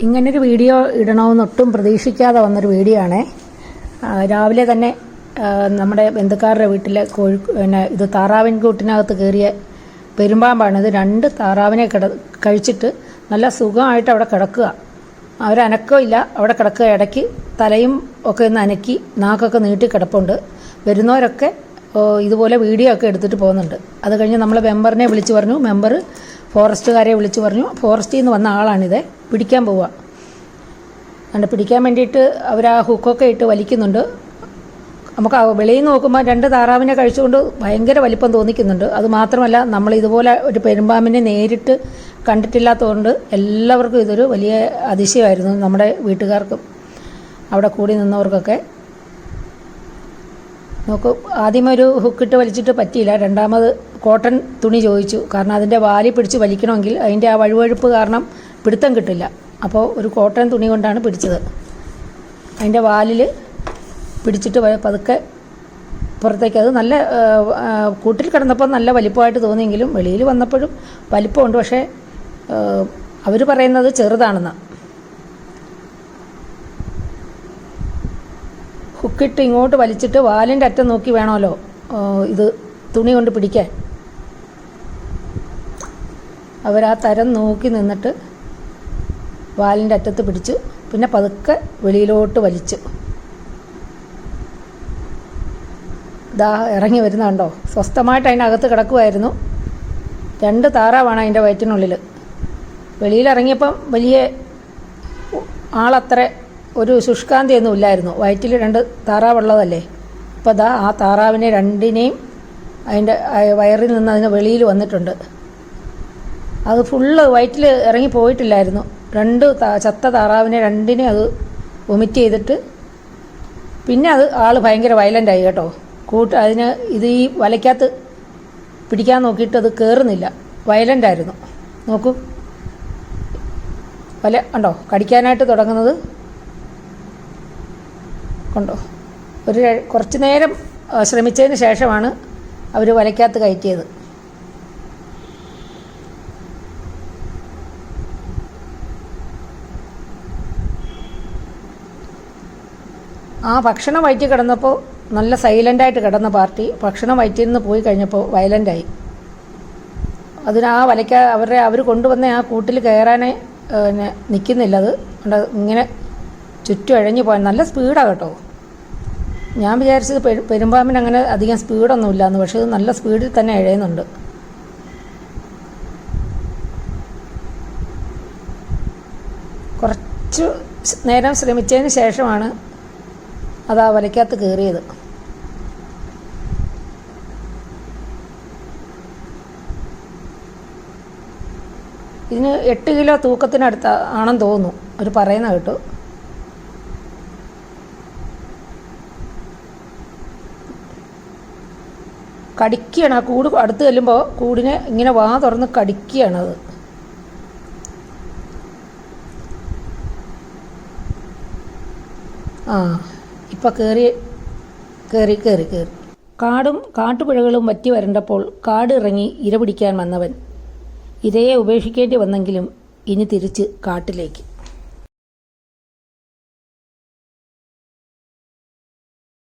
ഇങ്ങനൊരു വീഡിയോ ഇടണമെന്ന് ഒട്ടും പ്രതീക്ഷിക്കാതെ വന്നൊരു വീഡിയോ ആണേ. രാവിലെ തന്നെ നമ്മുടെ ബന്ധുക്കാരുടെ വീട്ടിലെ ഇത് താറാവിൻ കൂട്ടിനകത്ത് കയറിയ പെരുമ്പാമ്പാണിത്. 2 താറാവിനെ കഴിച്ചിട്ട് നല്ല സുഖമായിട്ട് അവിടെ കിടക്കുക. അവരനക്കമില്ല, അവിടെ കിടക്കുക. ഇടയ്ക്ക് തലയും ഒക്കെ ഒന്ന് അനക്കി നാക്കൊക്കെ നീട്ടി കിടപ്പുണ്ട്. വരുന്നവരൊക്കെ ഇതുപോലെ വീഡിയോ ഒക്കെ എടുത്തിട്ട് പോകുന്നുണ്ട്. അത് കഴിഞ്ഞ് നമ്മൾ മെമ്പറിനെ വിളിച്ചു പറഞ്ഞു. മെമ്പർ ഫോറസ്റ്റുകാരെ വിളിച്ചു പറഞ്ഞു. ഫോറസ്റ്റിൽ നിന്ന് വന്ന ആളാണിത്. പിടിക്കാൻ പോവുക. അതുകൊണ്ട് പിടിക്കാൻ വേണ്ടിയിട്ട് അവർ ആ ഹുക്കൊക്കെ ഇട്ട് വലിക്കുന്നുണ്ട്. നമുക്ക് വെളിയിൽ നിന്ന് നോക്കുമ്പോൾ 2 താറാവിനെ കഴിച്ചുകൊണ്ട് ഭയങ്കര വലിപ്പം തോന്നിക്കുന്നുണ്ട്. അതുമാത്രമല്ല, നമ്മൾ ഇതുപോലെ ഒരു പെരുമ്പാമ്പിനെ നേരിട്ട് കണ്ടിട്ടില്ലാത്തതുകൊണ്ട് എല്ലാവർക്കും ഇതൊരു വലിയ അതിശയമായിരുന്നു. നമ്മുടെ വീട്ടുകാർക്കും അവിടെ കൂടി നിന്നവർക്കൊക്കെ. നോക്കൂ, ആദ്യമേ ഒരു ഹുക്കിട്ട് വലിച്ചിട്ട് പറ്റിയില്ല. രണ്ടാമത് കോട്ടൺ തുണി ചോദിച്ചു. കാരണം അതിൻ്റെ വാലി പിടിച്ച് വലിക്കണമെങ്കിൽ അതിൻ്റെ ആ വഴുവഴുപ്പ് കാരണം പിടുത്തം കിട്ടില്ല. അപ്പോൾ ഒരു കോട്ടൺ തുണി കൊണ്ടാണ് പിടിച്ചത്. അതിൻ്റെ വാലിൽ പിടിച്ചിട്ട് പതുക്കെ പുറത്തേക്ക്. അത് നല്ല കൂട്ടിൽ കിടന്നപ്പോൾ നല്ല വലിപ്പമായിട്ട് തോന്നിയെങ്കിലും വെളിയിൽ വന്നപ്പോഴും വലിപ്പമുണ്ട്. പക്ഷേ അവർ പറയുന്നത് ചെറുതാണെന്നാണ്. ഹുക്കിട്ട് ഇങ്ങോട്ട് വലിച്ചിട്ട് വാലിൻ്റെ അറ്റം നോക്കി വേണമല്ലോ ഇത് തുണി കൊണ്ട് പിടിക്കാൻ. അവരാ തരം നോക്കി നിന്നിട്ട് വാലിൻ്റെ അറ്റത്ത് പിടിച്ച് പിന്നെ പതുക്കെ വെളിയിലോട്ട് വലിച്ചു. ഇതാ ഇറങ്ങി വരുന്നുണ്ടോ? സ്വസ്ഥമായിട്ട് അതിനകത്ത് കിടക്കുമായിരുന്നു. 2 താറാവാണ് അതിൻ്റെ വയറ്റിനുള്ളിൽ. വെളിയിലിറങ്ങിയപ്പം വലിയ ആളത്ര ഒരു ശുഷ്കാന്തിയൊന്നും ഇല്ലായിരുന്നു. വയറ്റിൽ 2 താറാവുള്ളതല്ലേ. അപ്പോൾ ദാ ആ താറാവിനെ 2നെയും അതിൻ്റെ വയറിൽ നിന്ന് അതിന് വെളിയിൽ വന്നിട്ടുണ്ട്. അത് ഫുള്ള് വയറ്റിൽ ഇറങ്ങി പോയിട്ടില്ലായിരുന്നു. 2 ചത്ത താറാവിനെ 2നെ അത് വൊമിറ്റ് ചെയ്തിട്ട് പിന്നെ അത് ആൾ ഭയങ്കര വയലൻ്റായി കേട്ടോ. അതിന് ഇത് ഈ വലയ്ക്കകത്ത് പിടിക്കാൻ നോക്കിയിട്ട് അത് കയറുന്നില്ല. വയലൻ്റായിരുന്നു. നോക്കൂ, വല കണ്ടോ കടിക്കാനായിട്ട് തുടങ്ങുന്നത് കണ്ടോ. കുറച്ച് നേരം ശ്രമിച്ചതിന് ശേഷമാണ് അവർ വലയ്ക്കകത്ത് കയറ്റിയത്. ആ ഭക്ഷണം വയറ്റിൽ കിടന്നപ്പോൾ നല്ല സൈലൻ്റായിട്ട് കിടന്ന പാർട്ടി ഭക്ഷണം വയറ്റിൽ നിന്ന് പോയി കഴിഞ്ഞപ്പോൾ വയലൻ്റായി. അതിന് ആ അവർ കൊണ്ടുവന്ന ആ കൂട്ടിൽ കയറാനേ നിൽക്കുന്നില്ല. അത് ഇങ്ങനെ ചുറ്റും ഇഴഞ്ഞു പോയാൽ നല്ല സ്പീഡാണ് കേട്ടോ. ഞാൻ വിചാരിച്ചത് പെരുമ്പാമ്പിന് അങ്ങനെ അധികം സ്പീഡൊന്നുമില്ലാന്ന്. പക്ഷേ ഇത് നല്ല സ്പീഡിൽ തന്നെ ഇഴയുന്നുണ്ട്. കുറച്ച് നേരം ശ്രമിച്ചതിന് ശേഷമാണ് അത് ആ വലയ്ക്കകത്ത് കയറിയത്. ഇതിന് 8 കിലോ തൂക്കത്തിനടുത്ത് ആണെന്ന് തോന്നുന്നു. അവർ പറയുന്ന കേട്ടു. കടിക്കുകയാണ്. ആ കൂട് അടുത്ത് ചെല്ലുമ്പോൾ കൂടിനെ ഇങ്ങനെ വാ തുറന്ന് കടിക്കുകയാണത്. ഇപ്പം കയറി. കാടും കാട്ടുപുഴകളും വറ്റി വരണ്ടപ്പോൾ കാട് ഇറങ്ങി ഇര പിടിക്കാൻ വന്നവൻ ഇരയെ ഉപേക്ഷിക്കേണ്ടി വന്നെങ്കിലും ഇനി തിരിച്ച് കാട്ടിലേക്ക്.